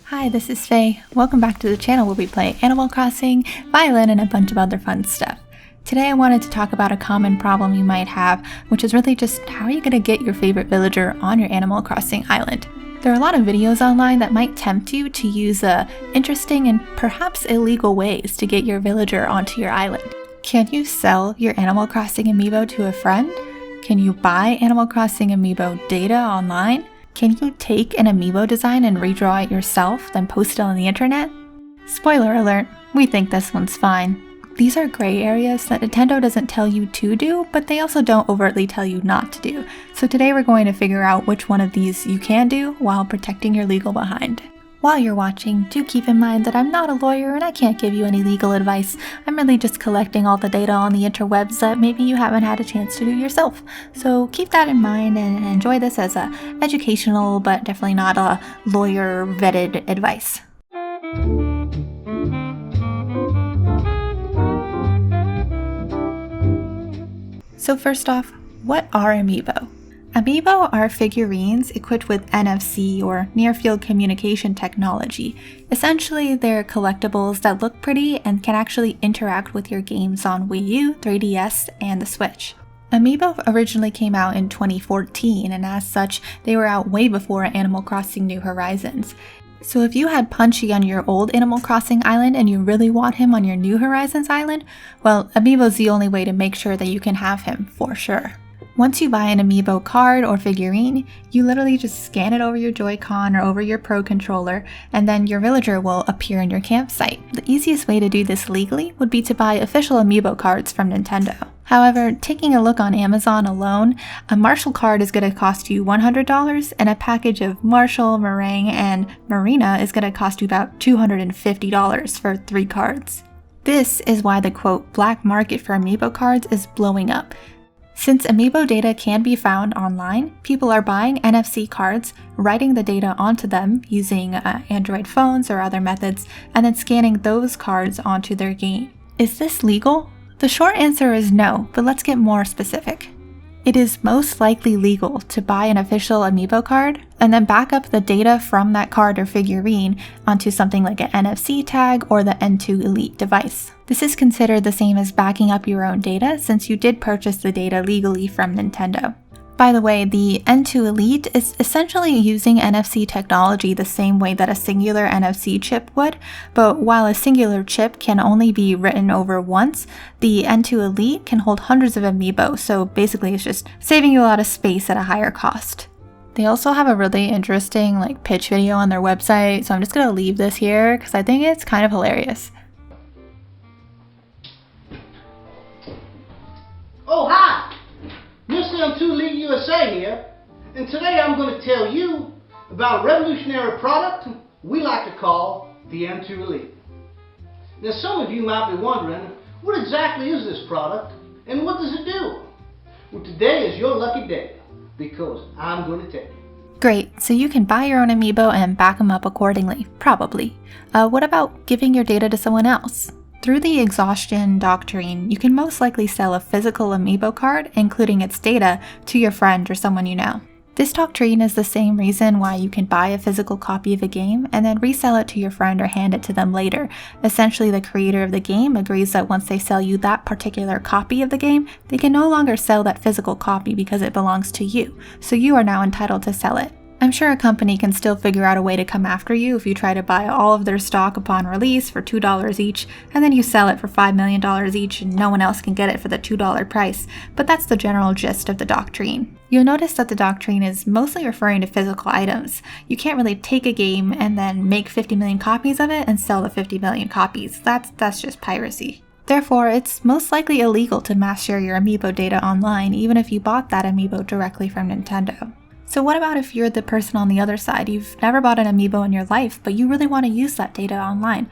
Hi, this is Faye. Welcome back to the channel where we play Animal Crossing, violin, and a bunch of other fun stuff. Today I wanted to talk about a common problem you might have, which is really just how are you going to get your favorite villager on your Animal Crossing island. There are a lot of videos online that might tempt you to use interesting and perhaps illegal ways to get your villager onto your island. Can you sell your Animal Crossing amiibo to a friend? Can you buy Animal Crossing amiibo data online? Can you take an amiibo design and redraw it yourself, then post it on the internet? Spoiler alert, we think this one's fine. These are gray areas that Nintendo doesn't tell you to do, but they also don't overtly tell you not to do. So today we're going to figure out which one of these you can do while protecting your legal behind. While you're watching, do keep in mind that I'm not a lawyer and I can't give you any legal advice. I'm really just collecting all the data on the interwebs that maybe you haven't had a chance to do yourself. So keep that in mind and enjoy this as a educational but definitely not a lawyer vetted advice. So first off, what are Amiibo? Amiibo are figurines equipped with NFC or near-field communication technology. Essentially, they're collectibles that look pretty and can actually interact with your games on Wii U, 3DS, and the Switch. Amiibo originally came out in 2014, and as such, they were out way before Animal Crossing New Horizons. So if you had Punchy on your old Animal Crossing island and you really want him on your New Horizons island, well, Amiibo's the only way to make sure that you can have him, for sure. Once you buy an Amiibo card or figurine, you literally just scan it over your Joy-Con or over your Pro Controller, and then your villager will appear in your campsite. The easiest way to do this legally would be to buy official Amiibo cards from Nintendo. However, taking a look on Amazon alone, a Marshall card is going to cost you $100, and a package of Marshall, Meringue, and Marina is going to cost you about $250 for 3 cards. This is why the quote black market for Amiibo cards is blowing up. Since Amiibo data can be found online, people are buying NFC cards, writing the data onto them using Android phones or other methods, and then scanning those cards onto their game. Is this legal? The short answer is no, but let's get more specific. It is most likely legal to buy an official Amiibo card and then back up the data from that card or figurine onto something like an NFC tag or the N2 Elite device. This is considered the same as backing up your own data since you did purchase the data legally from Nintendo. By the way, the N2 Elite is essentially using NFC technology the same way that a singular NFC chip would, but while a singular chip can only be written over once, the N2 Elite can hold hundreds of Amiibo, so basically it's just saving you a lot of space at a higher cost. They also have a really interesting pitch video on their website, so I'm just going to leave this here because I think it's kind of hilarious. Oh, hi! Mr. M2 Elite USA here, and today I'm going to tell you about a revolutionary product we like to call the M2 Elite. Now some of you might be wondering, what exactly is this product and what does it do? Well, today is your lucky day because I'm going to tell you. Great, so you can buy your own Amiibo and back them up accordingly, probably. What about giving your data to someone else? Through the exhaustion doctrine, you can most likely sell a physical Amiibo card, including its data, to your friend or someone you know. This doctrine is the same reason why you can buy a physical copy of a game and then resell it to your friend or hand it to them later. Essentially, the creator of the game agrees that once they sell you that particular copy of the game, they can no longer sell that physical copy because it belongs to you, so you are now entitled to sell it. I'm sure a company can still figure out a way to come after you if you try to buy all of their stock upon release for $2 each, and then you sell it for $5 million each and no one else can get it for the $2 price, but that's the general gist of the doctrine. You'll notice that the doctrine is mostly referring to physical items. You can't really take a game and then make 50 million copies of it and sell the 50 million copies. That's just piracy. Therefore, it's most likely illegal to mass share your Amiibo data online even if you bought that Amiibo directly from Nintendo. So what about if you're the person on the other side? You've never bought an Amiibo in your life, but you really want to use that data online.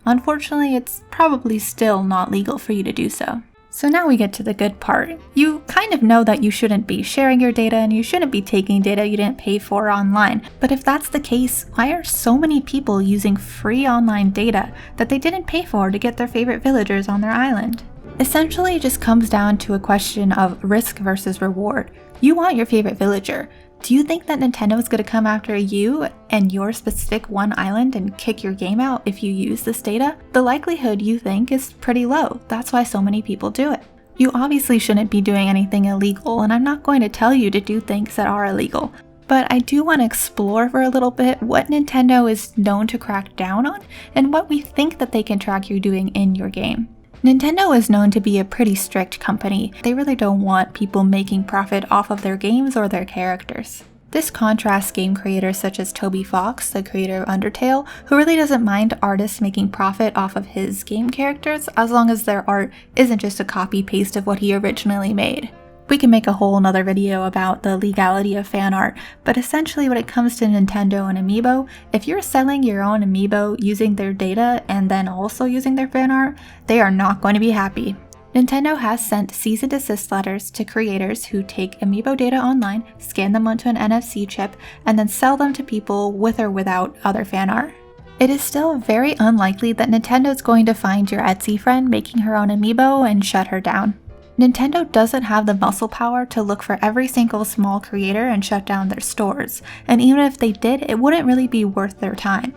Unfortunately, it's probably still not legal for you to do so. So now we get to the good part. You kind of know that you shouldn't be sharing your data and you shouldn't be taking data you didn't pay for online. But if that's the case, why are so many people using free online data that they didn't pay for to get their favorite villagers on their island? Essentially, it just comes down to a question of risk versus reward. You want your favorite villager. Do you think that Nintendo is going to come after you and your specific one island and kick your game out if you use this data? The likelihood, you think, is pretty low. That's why so many people do it. You obviously shouldn't be doing anything illegal, and I'm not going to tell you to do things that are illegal. But I do want to explore for a little bit what Nintendo is known to crack down on and what we think that they can track you doing in your game. Nintendo is known to be a pretty strict company. They really don't want people making profit off of their games or their characters. This contrasts game creators such as Toby Fox, the creator of Undertale, who really doesn't mind artists making profit off of his game characters as long as their art isn't just a copy-paste of what he originally made. We can make a whole nother video about the legality of fan art, but essentially when it comes to Nintendo and Amiibo, if you're selling your own Amiibo using their data and then also using their fan art, they are not going to be happy. Nintendo has sent cease and desist letters to creators who take Amiibo data online, scan them onto an NFC chip, and then sell them to people with or without other fan art. It is still very unlikely that Nintendo is going to find your Etsy friend making her own Amiibo and shut her down. Nintendo doesn't have the muscle power to look for every single small creator and shut down their stores, and even if they did, it wouldn't really be worth their time.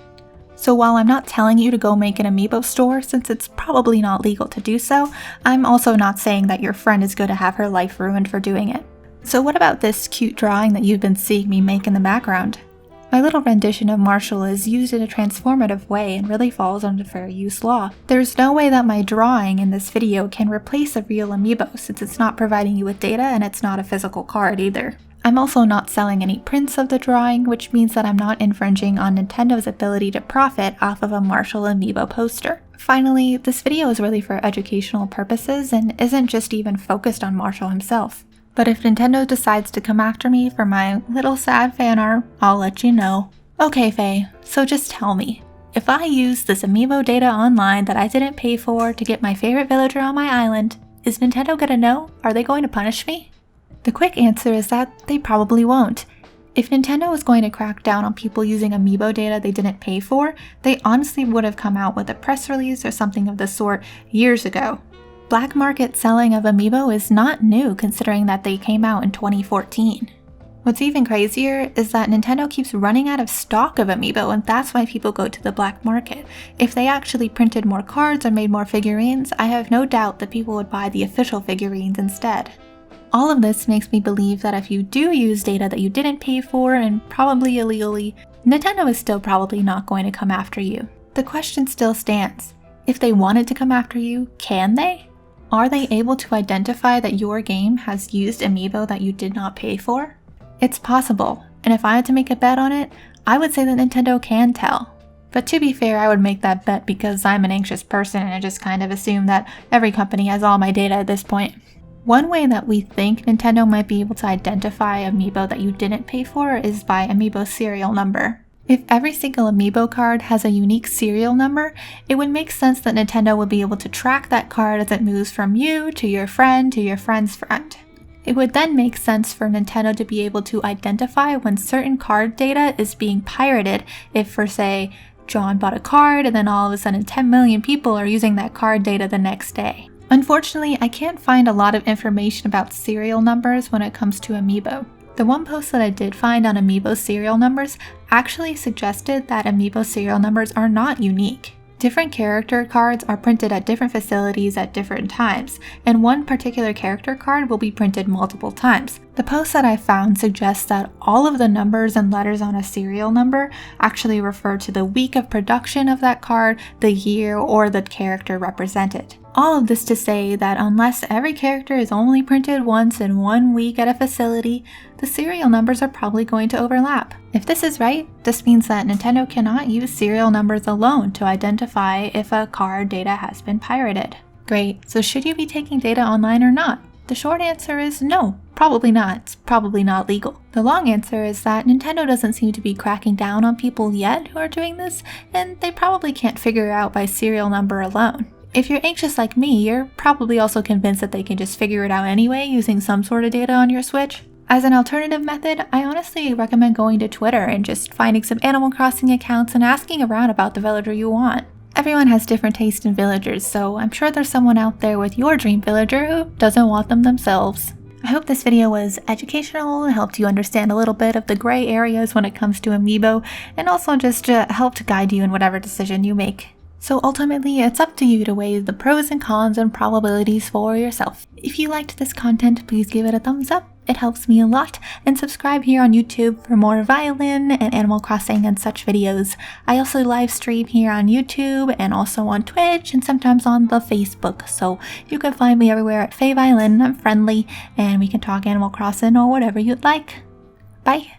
So while I'm not telling you to go make an Amiibo store since it's probably not legal to do so, I'm also not saying that your friend is going to have her life ruined for doing it. So what about this cute drawing that you've been seeing me make in the background? My little rendition of 𝐅𝐚𝐞 is used in a transformative way and really falls under fair use law. There's no way that my drawing in this video can replace a real Amiibo since it's not providing you with data and it's not a physical card either. I'm also not selling any prints of the drawing, which means that I'm not infringing on Nintendo's ability to profit off of a 𝐅𝐚𝐞 Amiibo poster. Finally, this video is really for educational purposes and isn't just even focused on 𝐅𝐚𝐞 himself. But if Nintendo decides to come after me for my little sad fan art, I'll let you know. Okay, Faye, so just tell me, if I use this Amiibo data online that I didn't pay for to get my favorite villager on my island, is Nintendo gonna know? Are they going to punish me? The quick answer is that they probably won't. If Nintendo was going to crack down on people using Amiibo data they didn't pay for, they honestly would have come out with a press release or something of the sort years ago. Black market selling of Amiibo is not new considering that they came out in 2014. What's even crazier is that Nintendo keeps running out of stock of Amiibo and that's why people go to the black market. If they actually printed more cards or made more figurines, I have no doubt that people would buy the official figurines instead. All of this makes me believe that if you do use data that you didn't pay for and probably illegally, Nintendo is still probably not going to come after you. The question still stands. If they wanted to come after you, can they? Are they able to identify that your game has used Amiibo that you did not pay for? It's possible, and if I had to make a bet on it, I would say that Nintendo can tell. But to be fair, I would make that bet because I'm an anxious person and I just kind of assume that every company has all my data at this point. One way that we think Nintendo might be able to identify Amiibo that you didn't pay for is by Amiibo serial number. If every single Amiibo card has a unique serial number, it would make sense that Nintendo would be able to track that card as it moves from you to your friend to your friend's friend. It would then make sense for Nintendo to be able to identify when certain card data is being pirated if, for say, John bought a card and then all of a sudden 10 million people are using that card data the next day. Unfortunately, I can't find a lot of information about serial numbers when it comes to Amiibo. The one post that I did find on Amiibo serial numbers actually suggested that Amiibo serial numbers are not unique. Different character cards are printed at different facilities at different times, and one particular character card will be printed multiple times. The post that I found suggests that all of the numbers and letters on a serial number actually refer to the week of production of that card, the year, or the character represented. All of this to say that unless every character is only printed once in 1 week at a facility, the serial numbers are probably going to overlap. If this is right, this means that Nintendo cannot use serial numbers alone to identify if a card data has been pirated. Great, so should you be taking data online or not? The short answer is no, probably not. It's probably not legal. The long answer is that Nintendo doesn't seem to be cracking down on people yet who are doing this, and they probably can't figure it out by serial number alone. If you're anxious like me, you're probably also convinced that they can just figure it out anyway using some sort of data on your Switch. As an alternative method, I honestly recommend going to Twitter and just finding some Animal Crossing accounts and asking around about the villager you want. Everyone has different taste in villagers, so I'm sure there's someone out there with your dream villager who doesn't want them themselves. I hope this video was educational and helped you understand a little bit of the gray areas when it comes to Amiibo, and also just helped guide you in whatever decision you make. So ultimately, it's up to you to weigh the pros and cons and probabilities for yourself. If you liked this content, please give it a thumbs up. It helps me a lot, and subscribe here on YouTube for more violin and Animal Crossing and such videos. I also live stream here on YouTube and also on Twitch and sometimes on the Facebook, so you can find me everywhere at Fae Violin. I'm friendly and we can talk Animal Crossing or whatever you'd like. Bye!